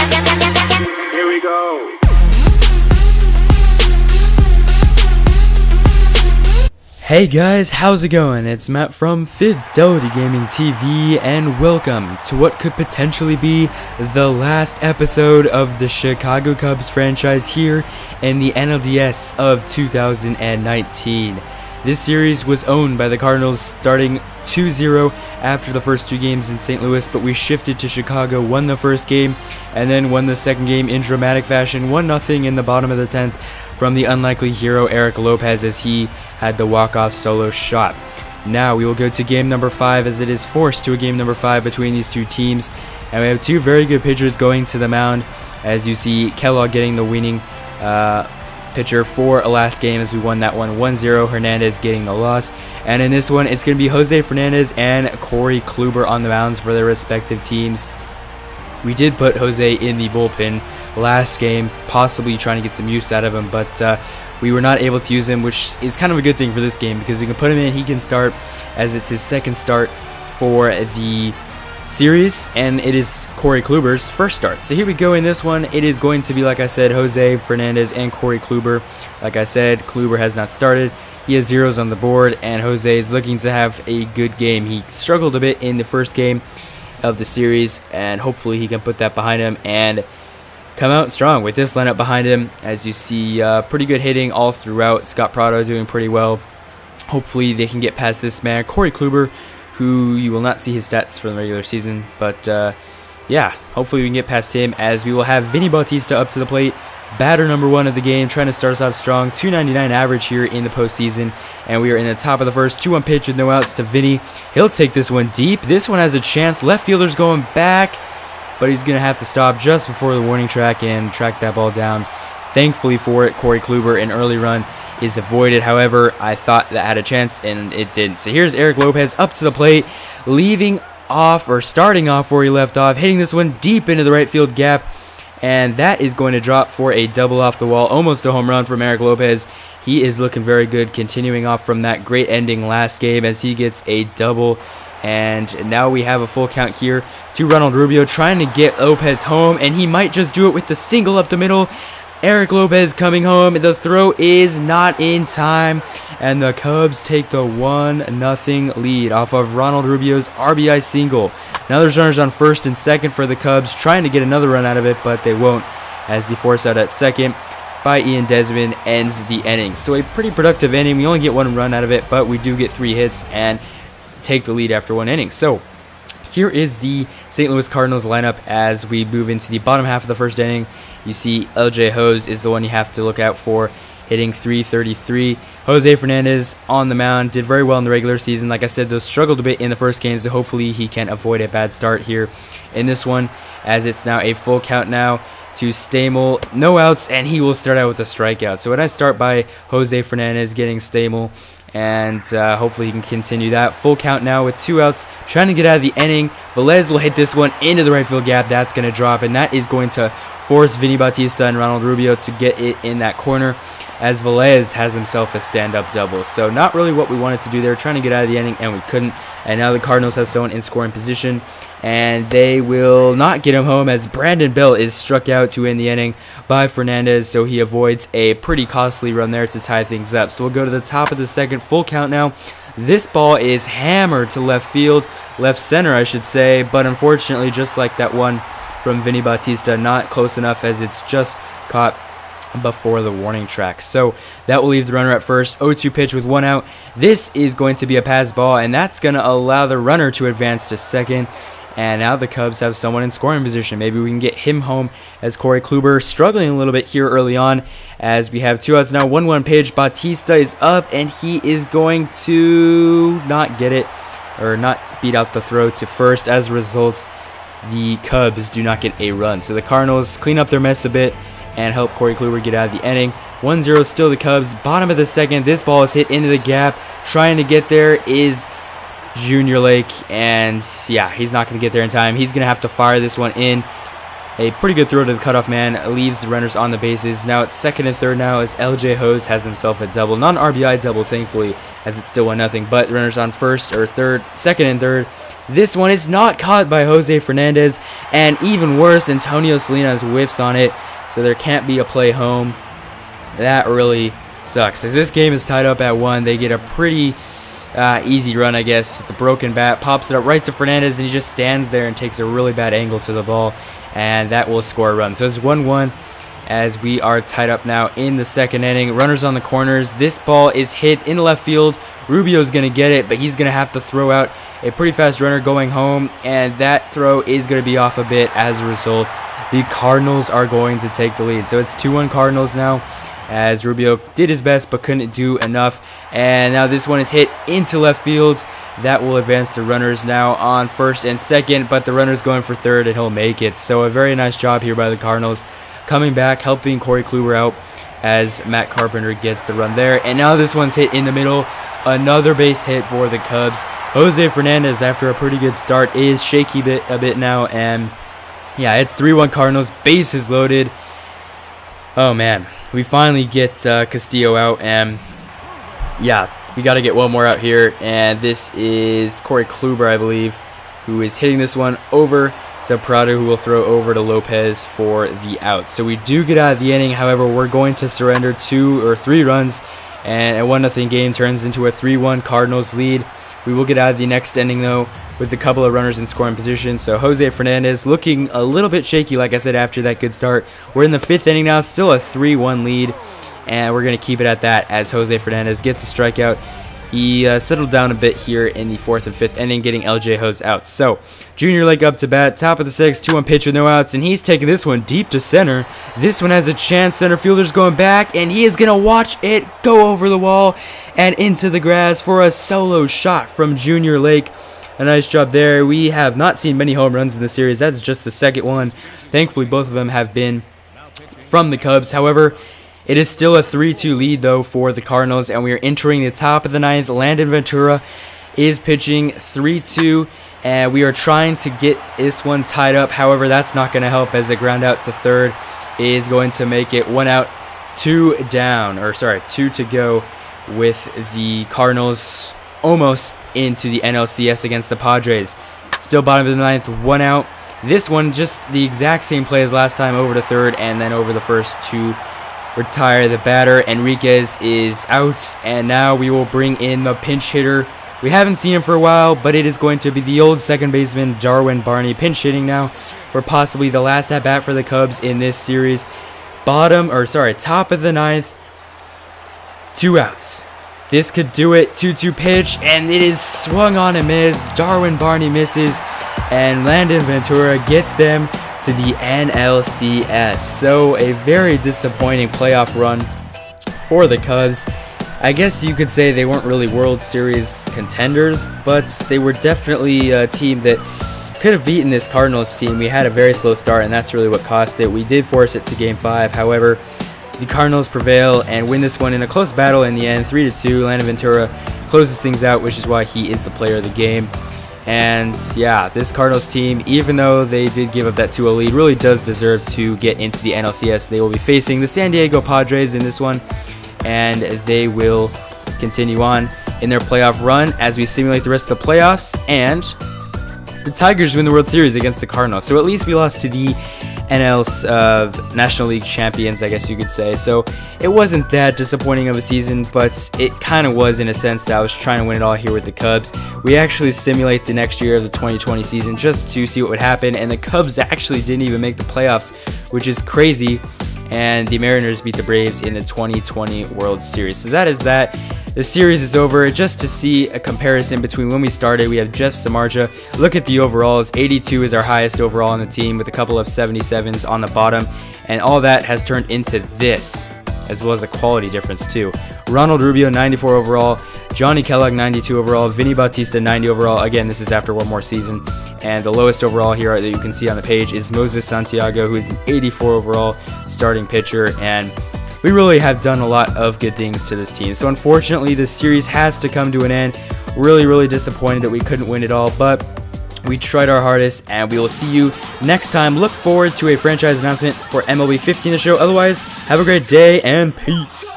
Here we go. Hey guys, how's it going? It's Matt from Fidelity Gaming TV, and welcome to what could potentially be the last episode of the Chicago Cubs franchise here in the NLDS of 2019. This series was owned by the Cardinals starting 2-0 after the first two games in St. Louis, but we shifted to Chicago, won the first game, and then won the second game in dramatic fashion, 1-0 in the bottom of the 10th from the unlikely hero Eric Lopez as he had the walk-off solo shot. Now we will go to game number 5 as it is forced to a game number 5 between these two teams, and we have two very good pitchers going to the mound, as you see Kellogg getting the winning pitcher for a last game as we won that one 1-0, Hernandez getting the loss, and in this one it's going to be Jose Fernandez and Corey Kluber on the mounds for their respective teams. We did put Jose in the bullpen last game, possibly trying to get some use out of him, but we were not able to use him, which is kind of a good thing for this game because we can put him in, he can start as it's his second start for the series, and it is Corey Kluber's first start. So here we go in this one. It is going to be, like I said, Jose Fernandez and Corey Kluber. Like I said, Kluber has not started. He has zeros on the board, and Jose is looking to have a good game. He struggled a bit in the first game of the series, and hopefully he can put that behind him and come out strong with this lineup behind him. As you see, pretty good hitting all throughout. Scott Prado doing pretty well. Hopefully they can get past this man, Corey Kluber, who you will not see his stats for the regular season, but yeah, hopefully we can get past him as we will have Vinny Bautista up to the plate, batter number 1 of the game, trying to start us off strong. 299 average here in the postseason, and we are in the top of the first. 2-1 pitch with no outs to Vinny. He'll take this one deep. This one has a chance. Left fielder's going back, but he's going to have to stop just before the warning track and track that ball down. Thankfully for it, Corey Kluber, an early run is avoided. However, I thought that had a chance, and it didn't. So here's Eric Lopez up to the plate, leaving off or starting off where he left off, hitting this one deep into the right field gap, and that is going to drop for a double off the wall, almost a home run from Eric Lopez. He is looking very good, continuing off from that great ending last game as he gets a double. And now we have a full count here to Ronald Rubio, trying to get Lopez home, and he might just do it with the single up the middle. Eric Lopez coming home. The throw is not in time, and the Cubs take the 1-0 lead off of Ronald Rubio's RBI single. Now there's runners on first and second for the Cubs, trying to get another run out of it, but they won't, as the force out at second by Ian Desmond ends the inning. So a pretty productive inning. We only get 1 run out of it, but we do get 3 hits and take the lead after 1 inning. So here is the St. Louis Cardinals lineup as we move into the bottom half of the first inning. You see LJ Hose is the one you have to look out for, hitting .333. Jose Fernandez on the mound, did very well in the regular season. Like I said, though, struggled a bit in the first game, so hopefully he can avoid a bad start here in this one, as it's now a full count now to Stamel. No outs, and he will start out with a strikeout. So when I start by Jose Fernandez getting Stamel, and hopefully he can continue that. Full count now with 2 outs, trying to get out of the inning. Velez will hit this one into the right field gap. That's going to drop, and that is going to force Vinny Bautista and Ronald Rubio to get it in that corner, as Velez has himself a stand-up double. So not really what we wanted to do there, trying to get out of the inning, and we couldn't. And now the Cardinals have someone in scoring position, and they will not get him home as Brandon Bell is struck out to end the inning by Fernandez, so he avoids a pretty costly run there to tie things up. So we'll go to the top of the second, full count now. This ball is hammered to left field, left center I should say, but unfortunately, just like that one from Vinny Bautista, not close enough as it's just caught before the warning track. So that will leave the runner at first. 0-2 pitch with 1 out. This is going to be a pass ball, and that's going to allow the runner to advance to second. And now the Cubs have someone in scoring position. Maybe we can get him home, as Corey Kluber struggling a little bit here early on, as we have 2 outs now. 1-1 pitch. Bautista is up, and he is going to not get it, or not beat out the throw to first. As a result, the Cubs do not get a run. So the Cardinals clean up their mess a bit and help Corey Kluber get out of the inning. 1-0 still the Cubs. Bottom of the second. This ball is hit into the gap. Trying to get there is Junior Lake, and yeah, he's not going to get there in time. He's going to have to fire this one in. A pretty good throw to the cutoff man leaves the runners on the bases. Now it's second and third now as LJ Hose has himself a double. Not an RBI double, thankfully, as it's still 1-0. But runners on second and third. This one is not caught by Jose Fernandez. And even worse, Antonio Salinas whiffs on it. So there can't be a play home. That really sucks. As this game is tied up at 1, they get a pretty easy run, I guess, with the broken bat. Pops it up right to Fernandez, and he just stands there and takes a really bad angle to the ball. And that will score a run. So it's 1-1 as we are tied up now in the second inning. Runners on the corners. This ball is hit in left field. Rubio's going to get it, but he's going to have to throw out a pretty fast runner going home. And that throw is going to be off a bit. As a result, the Cardinals are going to take the lead. So it's 2-1 Cardinals now, as Rubio did his best but couldn't do enough. And now this one is hit into left field. That will advance the runners now on first and second, but the runner's going for third and he'll make it. So a very nice job here by the Cardinals, coming back, helping Corey Kluber out as Matt Carpenter gets the run there. And now this one's hit in the middle. Another base hit for the Cubs. Jose Fernandez, after a pretty good start, is shaky a bit now. And yeah, it's 3-1 Cardinals, bases loaded. Oh man, we finally get Castillo out, and yeah, we got to get one more out here, and this is Corey Kluber, I believe, who is hitting this one over to Prado, who will throw over to Lopez for the out. So we do get out of the inning. However, we're going to surrender 2 or 3 runs, and a 1-0 game turns into a 3-1 Cardinals lead. We will get out of the next inning, though, with a couple of runners in scoring position. So Jose Fernandez looking a little bit shaky, like I said, after that good start. We're in the 5th inning now, still a 3-1 lead, and we're going to keep it at that as Jose Fernandez gets a strikeout. He settled down a bit here in the 4th and 5th inning, getting LJ Hose out. So Junior Lake up to bat, top of the 6th, 2-1 pitch with no outs, and he's taking this one deep to center. This one has a chance. Center fielder's going back, and he is going to watch it go over the wall and into the grass for a solo shot from Junior Lake. A nice job there. We have not seen many home runs in the series. That's just the second one. Thankfully, both of them have been from the Cubs. However, it is still a 3-2 lead, though, for the Cardinals, and we are entering the top of the 9th. Landon Ventura is pitching 3-2, and we are trying to get this one tied up. However, that's not going to help, as a ground out to third is going to make it 1 out, 2 to go, with the Cardinals almost into the NLCS against the Padres. Still bottom of the 9th, 1 out. This one just the exact same play as last time, over to third and then over the first to retire the batter. Enriquez is out, and now we will bring in the pinch hitter. We haven't seen him for a while, but it is going to be the old second baseman Darwin Barney, pinch hitting now for possibly the last at bat for the Cubs in this series. Top of the 9th, 2 outs. This could do it. 2-2 pitch, and it is swung on and missed. Darwin Barney misses, and Landon Ventura gets them to the NLCS. So a very disappointing playoff run for the Cubs. I guess you could say they weren't really World Series contenders, but they were definitely a team that could have beaten this Cardinals team. We had a very slow start, and that's really what cost it. We did force it to Game 5. However, the Cardinals prevail and win this one in a close battle in the end, 3-2. Landon Ventura closes things out, which is why he is the player of the game. And yeah, this Cardinals team, even though they did give up that 2-0 lead, really does deserve to get into the NLCS. They will be facing the San Diego Padres in this one, and they will continue on in their playoff run as we simulate the rest of the playoffs. And the Tigers win the World Series against the Cardinals. So at least we lost to the National League champions, I guess you could say. So it wasn't that disappointing of a season, but it kind of was in a sense that I was trying to win it all here with the Cubs. We actually simulate the next year of the 2020 season just to see what would happen, and the Cubs actually didn't even make the playoffs, which is crazy. And the Mariners beat the Braves in the 2020 World Series. So that is that. The series is over. Just to see a comparison between when we started, we have Jeff Samardzija. Look at the overalls. 82 is our highest overall on the team, with a couple of 77s on the bottom. And all that has turned into this, as well as a quality difference too. Ronald Rubio, 94 overall. Johnny Kellogg, 92 overall. Vinny Bautista, 90 overall. Again, this is after one more season. And the lowest overall here that you can see on the page is Moses Santiago, who is an 84 overall starting pitcher. And we really have done a lot of good things to this team. So unfortunately, this series has to come to an end. Really, really disappointed that we couldn't win it all, but We tried our hardest, and we will see you next time. Look forward to a franchise announcement for MLB 15 to show. Otherwise, have a great day, and peace.